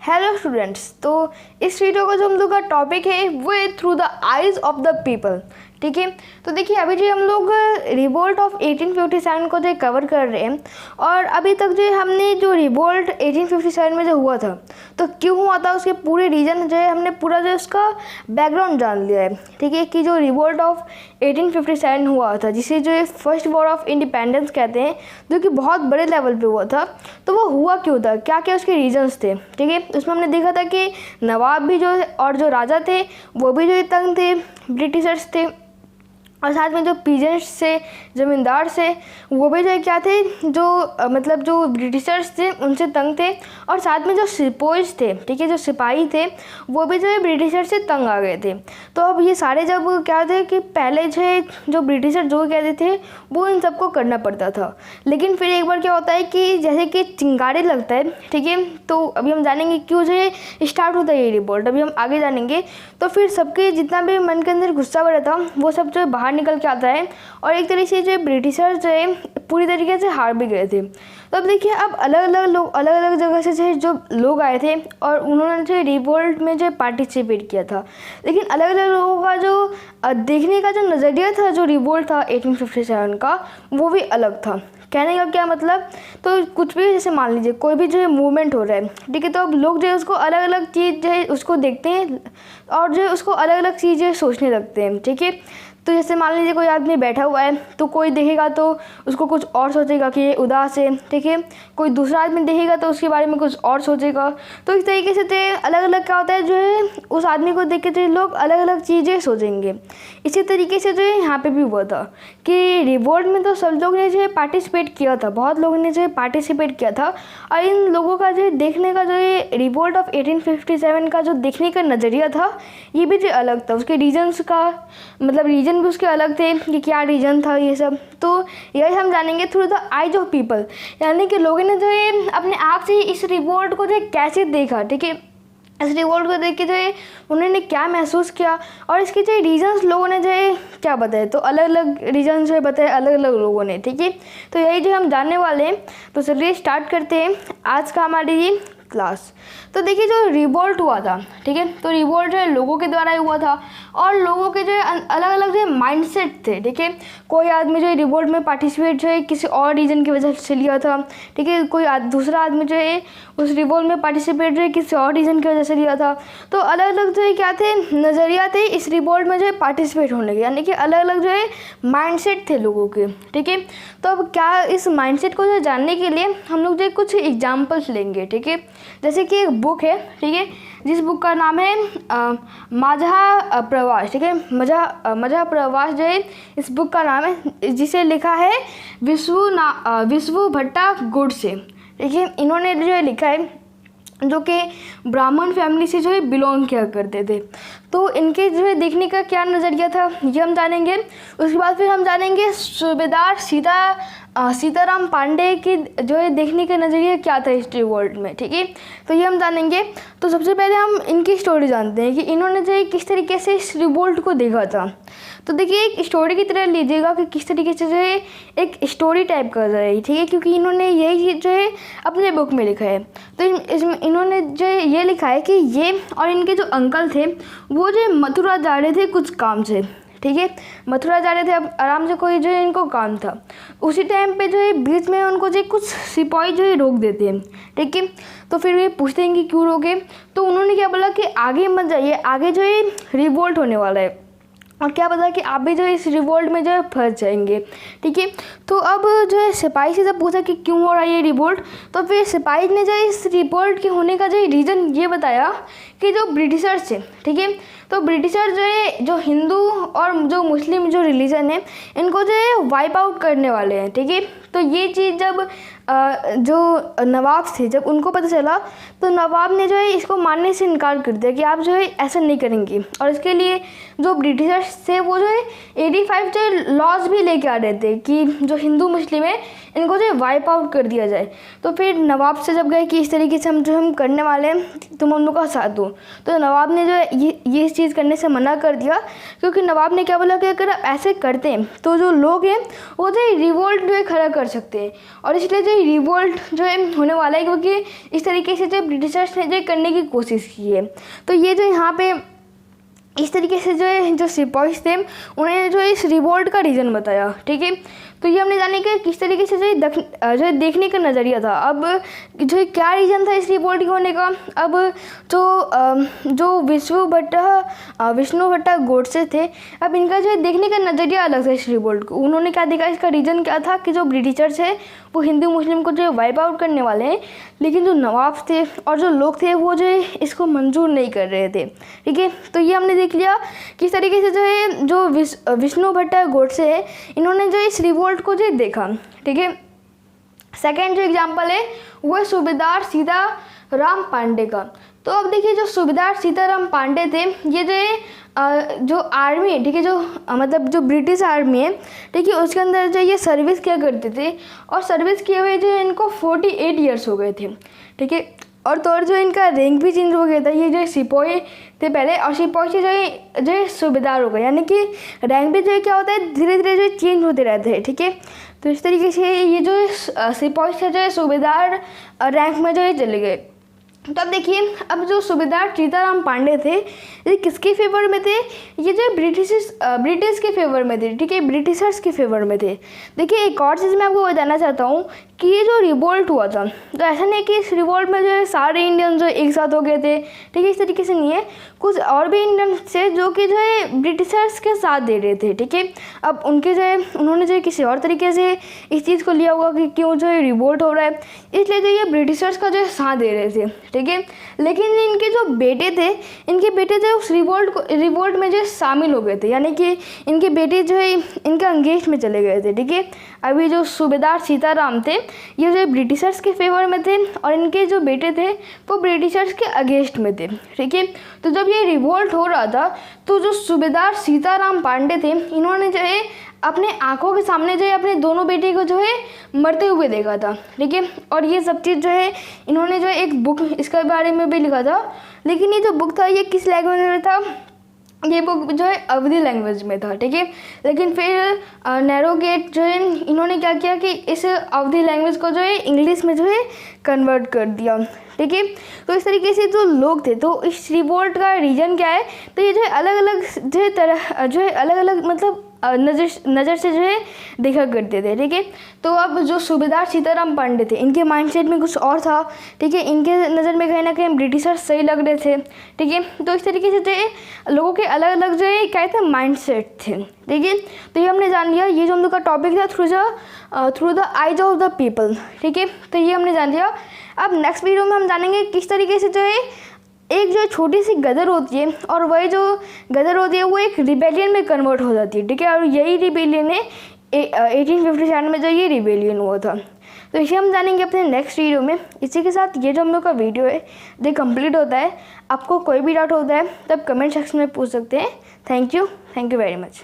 Hello students. तो इस video का जो हम लोग का टॉपिक है वो है through the eyes of the people. ठीक है, तो देखिए अभी जो हम लोग रिवोल्ट ऑफ 1857 को जो कवर कर रहे हैं, और अभी तक जो हमने जो रिवोल्ट 1857 में जो हुआ था तो क्यों हुआ था उसके पूरे रीज़न जो है हमने पूरा जो उसका बैकग्राउंड जान लिया है। ठीक है, कि जो रिवोल्ट ऑफ 1857 हुआ था जिसे जो है फर्स्ट वॉर ऑफ इंडिपेंडेंस कहते हैं, जो कि बहुत बड़े लेवल पे हुआ था, तो वो हुआ क्यों था, क्या क्या उसके रीजंस थे। ठीक है, उसमें हमने देखा था कि नवाब भी जो और जो राजा थे वो भी जो तंग थे, ब्रिटिशर्स थे, और साथ में जो पीजेंट्स से ज़मींदार से वो भी जो क्या थे, जो मतलब जो ब्रिटिशर्स थे उनसे तंग थे, और साथ में जो सिपोइज थे, ठीक है, जो सिपाही थे वो भी जो है ब्रिटिशर से तंग आ गए थे। तो अब ये सारे जब क्या थे कि पहले जो ब्रिटिशर जो कहते थे वो इन सबको करना पड़ता था, लेकिन फिर एक बार क्या होता है कि जैसे कि चिंगारी लगता है, ठीक है, तो अभी हम जानेंगे क्यों जो है स्टार्ट होता है ये रिवोल्ट, अभी हम आगे जानेंगे। तो फिर सबके जितना भी मन के अंदर गुस्सा भरा था वो सब जो बाहर निकल के आता है, और एक तरीके से जो ब्रिटिशर जो है पूरी तरीके से हार भी गए थे। तो अब देखिए अब अलग अलग लोग अलग अलग जगह से जो लोग आए थे और उन्होंने जो रिवोल्ट में जो पार्टिसिपेट किया था, लेकिन अलग अलग लोगों का जो देखने का जो नज़रिया था जो रिवोल्ट था 1857 का वो भी अलग था। कहने का क्या मतलब, तो कुछ भी जैसे मान लीजिए कोई भी जो है मूवमेंट हो रहा है, ठीक है, तो अब लोग जो है उसको अलग अलग चीज़ जो है उसको देखते हैं और जो है उसको अलग अलग चीज़ें सोचने लगते हैं। ठीक है, तो जैसे मान लीजिए कोई आदमी बैठा हुआ है तो कोई देखेगा तो उसको कुछ और सोचेगा कि ये उदास है, ठीक है, कोई दूसरा आदमी देखेगा तो उसके बारे में कुछ और सोचेगा। तो इस तरीके से तो अलग अलग क्या होता है जो है उस आदमी को देख के तो लोग अलग अलग चीज़ें सोचेंगे। इसी तरीके से जो है यहाँ पे भी हुआ था कि रिवोल्ट में तो सब लोग ने जो है पार्टिसिपेट किया था, बहुत लोगों ने जो है पार्टिसिपेट किया था, और इन लोगों का जो है देखने का जो है रिवोल्ट ऑफ 1857 का जो देखने का नज़रिया था ये भी जो अलग था। उसके रीजन्स का मतलब रीजन भी उसके अलग थे कि क्या रीजन था ये सब, तो यही हम जानेंगे through the eyes of people, यानी कि लोगों ने जो है अपने आप से इस रिवोल्ट को जो है कैसे देखा। ठीक है, इस रिवोल्ट को देख के जो है उन्होंने क्या महसूस किया और इसके जो रीजन्स लोगों ने जो है क्या बताए, तो अलग अलग रीजन्स जो है बताए अलग अलग लोगों ने। ठीक है, तो यही जो हम जानने वाले हैं, तो चलिए स्टार्ट करते हैं आज का हमारी ये क्लास। तो देखिए जो रिवोल्ट हुआ था, ठीक है, तो रिवोल्ट जो है लोगों के द्वारा हुआ था और लोगों के जो है अलग अलग जो माइंडसेट थे। ठीक है, कोई आदमी जो है रिवोल्ट में पार्टिसिपेट जो है किसी और रीजन की वजह से लिया था, ठीक है, कोई दूसरा आदमी जो है उस रिवोल्ट में पार्टिसिपेट जो है किसी और रीजन की वजह से लिया था। तो अलग अलग जो है क्या थे नज़रिया थे इस रिवोल्ट में जो है पार्टिसिपेट होने के, यानी कि अलग अलग जो है माइंडसेट थे लोगों के। ठीक है, तो अब क्या इस माइंडसेट को जो जानने के लिए हम लोग जो कुछ एग्जाम्पल्स लेंगे। ठीक है, जैसे कि एक बुक है, ठीक है, जिस बुक का नाम है माझा प्रवास। ठीक है, माझा प्रवास जो है इस बुक का नाम है, जिसे लिखा है विश्व भट्टा गोडसे। ठीक है, इन्होंने जो है लिखा है जो कि ब्राह्मण फैमिली से जो है बिलोंग किया करते थे। तो इनके जो है देखने का क्या नज़रिया था ये हम जानेंगे। उसके बाद फिर हम जानेंगे सूबेदार सीताराम पांडे की जो है देखने का नज़रिया क्या था हिस्ट्री वर्ल्ड में। ठीक है, तो ये हम जानेंगे। तो सबसे पहले हम इनकी स्टोरी जानते हैं कि इन्होंने जो है किस तरीके से इस रिवोल्ट को देखा था। तो देखिए एक स्टोरी की तरह लीजिएगा कि किस तरीके से जो है एक स्टोरी टाइप कर रहा है। ठीक है, क्योंकि इन्होंने यही चीज़ जो है अपने बुक में लिखा है। तो इसमें इन्होंने जो है ये लिखा है कि ये और इनके जो अंकल थे वो जो मथुरा जा रहे थे कुछ काम से। ठीक है, मथुरा जा रहे थे, अब आराम से कोई जो है इनको काम था। उसी टाइम पे जो है बीच में उनको जो कुछ सिपाही जो है रोक देते हैं। ठीक है, तो फिर वे पूछते हैं कि क्यों रोके, तो उन्होंने क्या बोला कि आगे मत जाइए, आगे जो है रिवोल्ट होने वाला है, और क्या पता कि आप भी जो है इस रिवोल्ट में जो है फंस जाएंगे। ठीक है, तो अब जो है सिपाही से जब पूछा कि क्यों हो रहा है ये रिवोल्ट, तो फिर सिपाही ने जो है इस रिवोल्ट के होने का जो रीज़न ये बताया कि जो ब्रिटिशर्स थे, ठीक है, तो ब्रिटिशर जो है जो हिंदू और जो मुस्लिम जो रिलीजन है इनको जो है वाइप आउट करने वाले हैं। ठीक है, तो ये चीज़ जब जो नवाब थे जब उनको पता चला तो नवाब ने जो है इसको मानने से इनकार कर दिया कि आप जो है ऐसा नहीं करेंगे, और इसके लिए जो ब्रिटिशर्स थे वो जो है 85 जो लॉज भी लेके आ रहे थे कि जो हिंदू मुस्लिम है इनको जो है वाइप आउट कर दिया जाए। तो फिर नवाब से जब गए कि इस तरीके से हम करने वाले हैं तुम हम लोग का साथ दो, तो नवाब ने जो है ये चीज़ करने से मना कर दिया, क्योंकि नवाब ने क्या बोला कि अगर ऐसे करते हैं तो जो लोग हैं वो जो रिवोल्ट जो है खड़ा कर सकते हैं। और इसलिए जो रिवोल्ट जो है होने वाला है, क्योंकि इस तरीके से जो ब्रिटिशर्स ने जो करने की कोशिश की है। तो ये जो यहाँ पे इस तरीके से जो है जो सिपाही थे उन्होंने जो इस रिवोल्ट का रीज़न बताया, ठीक है। तो ये हमने जाने कि किस तरीके से जो देखने का नज़रिया था। अब जो क्या रीज़न था इस रिवोल्ट के होने का। अब जो विष्णु भट्टा गोडसे थे, अब इनका जो देखने का नज़रिया अलग था इस रिवोल्ट को। उन्होंने क्या देखा, इसका रीज़न क्या था कि जो ब्रिटिशर्स है वो हिंदू मुस्लिम को जो वाइप आउट करने वाले हैं, लेकिन जो नवाब थे और जो लोग थे वो जो है इसको मंजूर नहीं कर रहे थे, ठीक है। तो ये हमने देख लिया किस तरीके से जो है जो विष्णु भट्टा गोडसे है इन्होंने जो इस रिवोल्ट को जो देखा, ठीक है। सेकेंड जो एग्जाम्पल है वो है सूबेदार सीताराम पांडे का। तो अब देखिए जो सूबेदार सीताराम पांडे थे ये जो है जो आर्मी है, ठीक है, जो मतलब जो ब्रिटिश आर्मी है, ठीक है, उसके अंदर जो ये सर्विस किया करते थे और सर्विस किए हुए जो इनको 48 ईयर्स हो गए थे, ठीक है। और तो और जो इनका रैंक भी चेंज हो गया था। ये जो सिपाही थे पहले और सिपाही से जो है सूबेदार हो गए, यानी कि रैंक भी जो है क्या होता है धीरे धीरे जो चेंज होते रहते हैं, ठीक है। तो इस तरीके से ये जो सिपाही से जो है सूबेदार रैंक में जो है चले गए। तो अब देखिए अब जो सूबेदार सीताराम पांडे थे ये किसके फेवर में थे, ये जो ब्रिटिश के फेवर में थे, ठीक है, ब्रिटिशर्स के फेवर में थे। देखिए एक और चीज़ मैं आपको बताना चाहता हूँ कि ये जो रिवोल्ट हुआ था तो ऐसा नहीं कि इस रिवोल्ट में जो है सारे इंडियन जो एक साथ हो गए थे, ठीक है, इस तरीके से नहीं है। कुछ और भी इंडियन थे जो कि जो है ब्रिटिशर्स के साथ दे रहे थे, ठीक है। अब उनके जो है उन्होंने जो है किसी और तरीके से इस चीज़ को लिया होगा कि क्यों जो है रिवोल्ट हो रहा है, इसलिए जो ये ब्रिटिशर्स का जो है साथ दे रहे थे, ठीक है। लेकिन इनके जो बेटे थे इनके बेटे जो उस रिवोल्ट में जो शामिल हो गए थे, यानी कि इनके बेटे जो है इनके अंगेज में चले गए थे, ठीक है। अभी जो सूबेदार सीताराम थे ये जो ब्रिटिशर्स के फेवर में थे और इनके जो बेटे थे वो ब्रिटिशर्स के अगेंस्ट में थे, ठीक है। तो जब ये रिवोल्ट हो रहा था तो जो सूबेदार सीताराम पांडे थे इन्होंने जो है अपने आंखों के सामने जो है अपने दोनों बेटे को जो है मरते हुए देखा था, ठीक है। और ये सब चीज़ जो है इन्होंने जो है एक बुक इसके बारे में भी लिखा था, लेकिन ये जो बुक था ये किस लैंग्वेज में था, ये बुक जो है अवधी लैंग्वेज में था, ठीक है। लेकिन फिर नैरोगेट जो है इन्होंने क्या किया कि इस अवधी लैंग्वेज को जो है इंग्लिश में जो है कन्वर्ट कर दिया, ठीक है। तो इस तरीके से जो लोग थे तो इस रिवोल्ट का रीजन क्या है, तो ये जो है अलग अलग जो है तरह जो है अलग अलग मतलब नज़र से जो है देखा करते थे, ठीक है। तो अब जो सूबेदार सीताराम पांडे थे इनके माइंडसेट में कुछ और था, ठीक है। इनके नज़र में कहीं ना कहीं ब्रिटिशर्स सही लग रहे थे, ठीक है। तो इस तरीके से जो है लोगों के अलग अलग जो है क्या थे माइंडसेट थे, ठीक है। तो ये हमने जान लिया, ये जो हम लोग का टॉपिक था through the eyes of the people, ठीक है। तो ये हमने जान लिया। अब नेक्स्ट वीडियो में हम जानेंगे किस तरीके से जो है एक जो छोटी सी गदर होती है और वही जो गदर होती है वो एक रिबेलियन में कन्वर्ट हो जाती है, ठीक है। और यही रिबेलियन है 1857 में जो ये रिबेलियन हुआ था। तो इसे हम जानेंगे अपने नेक्स्ट वीडियो में। इसी के साथ ये जो हम लोग का वीडियो है ये कंप्लीट होता है। आपको कोई भी डाउट होता है तब कमेंट सेक्शन में पूछ सकते हैं। Thank you very much.